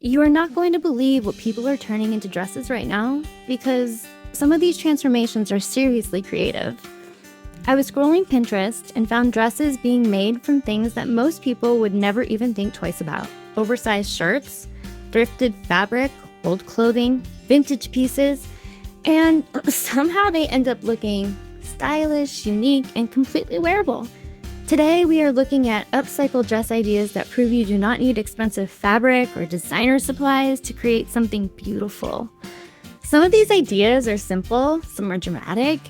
You are not going to believe what people are turning into dresses right now, because some of these transformations are seriously creative. I was scrolling Pinterest and found dresses being made from things that most people would never even think twice about. Oversized shirts, thrifted fabric, old clothing, vintage pieces, and somehow they end up looking stylish, unique, and completely wearable. Today, we are looking at upcycle dress ideas that prove you do not need expensive fabric or designer supplies to create something beautiful. Some of these ideas are simple, some are dramatic,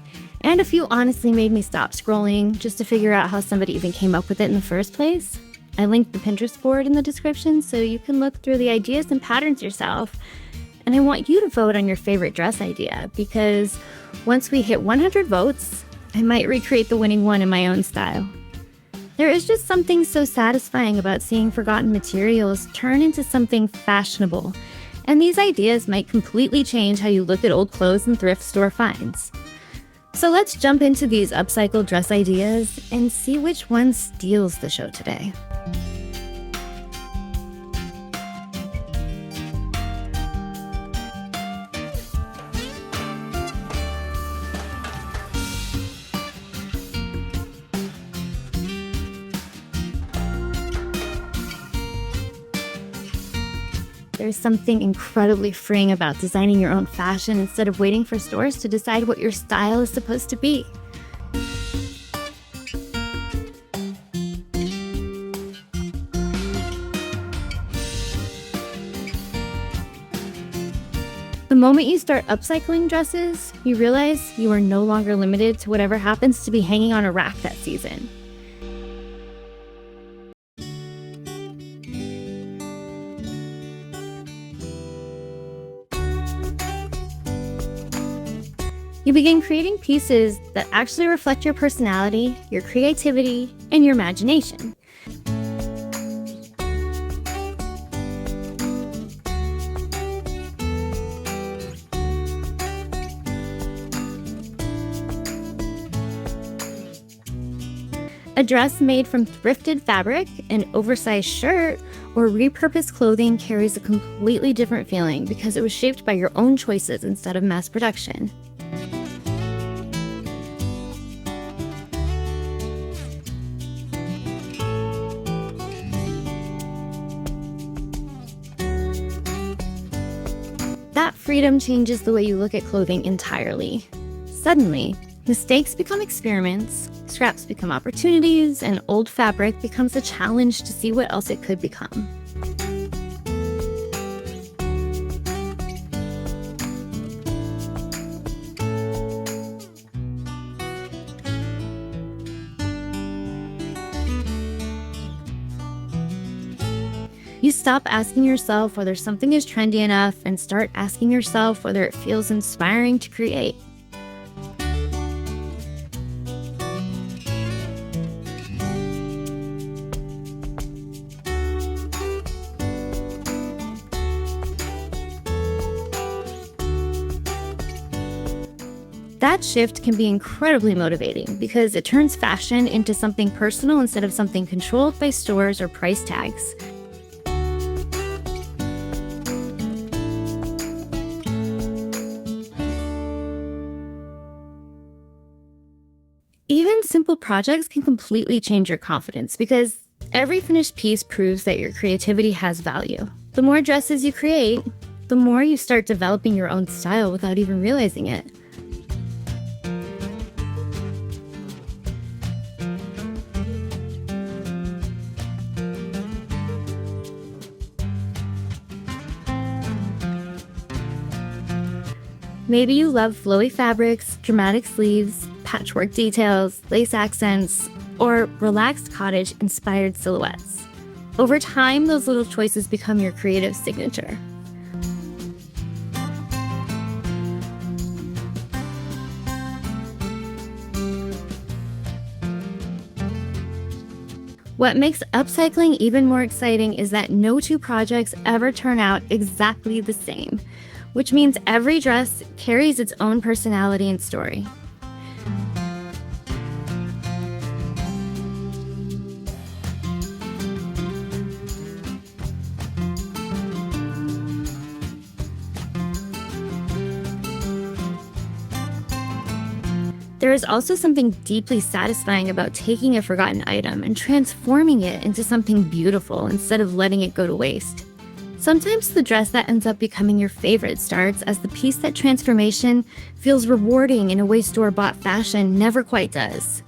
and a few honestly made me stop scrolling just to figure out how somebody even came up with it in the first place. I linked the Pinterest board in the description so you can look through the ideas and patterns yourself. And I want you to vote on your favorite dress idea, because once we hit 100 votes, I might recreate the winning one in my own style. There is just something so satisfying about seeing forgotten materials turn into something fashionable, and these ideas might completely change how you look at old clothes and thrift store finds. So let's jump into these upcycled dress ideas and see which one steals the show today. There's something incredibly freeing about designing your own fashion instead of waiting for stores to decide what your style is supposed to be. The moment you start upcycling dresses, you realize you are no longer limited to whatever happens to be hanging on a rack that season. You begin creating pieces that actually reflect your personality, your creativity, and your imagination. A dress made from thrifted fabric, an oversized shirt, or repurposed clothing carries a completely different feeling because it was shaped by your own choices instead of mass production. That freedom changes the way you look at clothing entirely. Suddenly, mistakes become experiments, scraps become opportunities, and old fabric becomes a challenge to see what else it could become. You stop asking yourself whether something is trendy enough and start asking yourself whether it feels inspiring to create. That shift can be incredibly motivating because it turns fashion into something personal instead of something controlled by stores or price tags. Even simple projects can completely change your confidence because every finished piece proves that your creativity has value. The more dresses you create, the more you start developing your own style without even realizing it. Maybe you love flowy fabrics, dramatic sleeves, patchwork details, lace accents, or relaxed cottage-inspired silhouettes. Over time, those little choices become your creative signature. What makes upcycling even more exciting is that no two projects ever turn out exactly the same, which means every dress carries its own personality and story. There is also something deeply satisfying about taking a forgotten item and transforming it into something beautiful instead of letting it go to waste. Sometimes the dress that ends up becoming your favorite starts as the piece that transformation feels rewarding in a way store-bought fashion never quite does.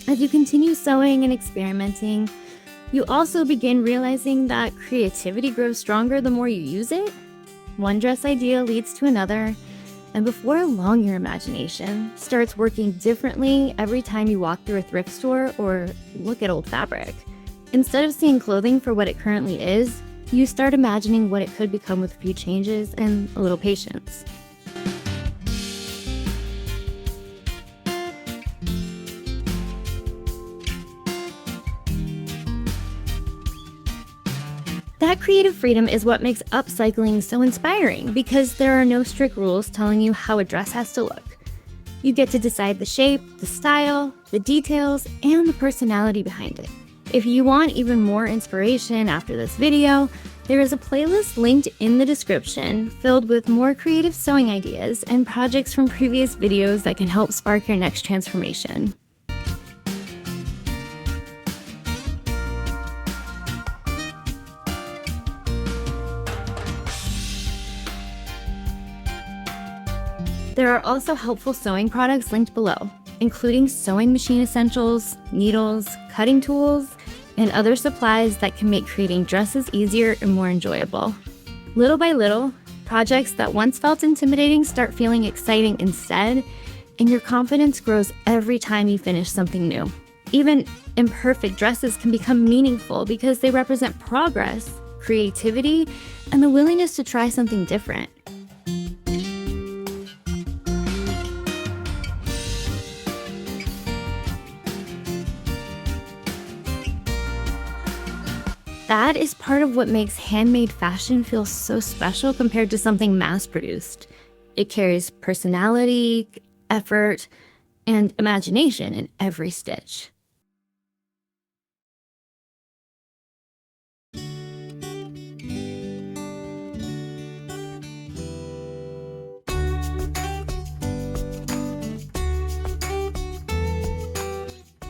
As you continue sewing and experimenting, you also begin realizing that creativity grows stronger the more you use it. One dress idea leads to another, and before long, your imagination starts working differently every time you walk through a thrift store or look at old fabric. Instead of seeing clothing for what it currently is, you start imagining what it could become with a few changes and a little patience. That creative freedom is what makes upcycling so inspiring because there are no strict rules telling you how a dress has to look. You get to decide the shape, the style, the details, and the personality behind it. If you want even more inspiration after this video, there is a playlist linked in the description filled with more creative sewing ideas and projects from previous videos that can help spark your next transformation. There are also helpful sewing products linked below, including sewing machine essentials, needles, cutting tools, and other supplies that can make creating dresses easier and more enjoyable. Little by little, projects that once felt intimidating start feeling exciting instead, and your confidence grows every time you finish something new. Even imperfect dresses can become meaningful because they represent progress, creativity, and the willingness to try something different. That is part of what makes handmade fashion feel so special compared to something mass-produced. It carries personality, effort, and imagination in every stitch.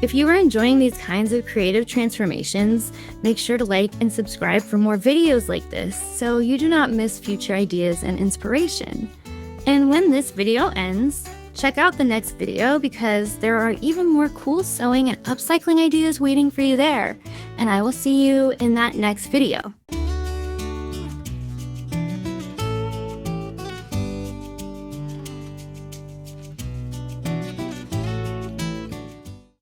If you are enjoying these kinds of creative transformations, make sure to like and subscribe for more videos like this so you do not miss future ideas and inspiration. And when this video ends, check out the next video because there are even more cool sewing and upcycling ideas waiting for you there. And I will see you in that next video.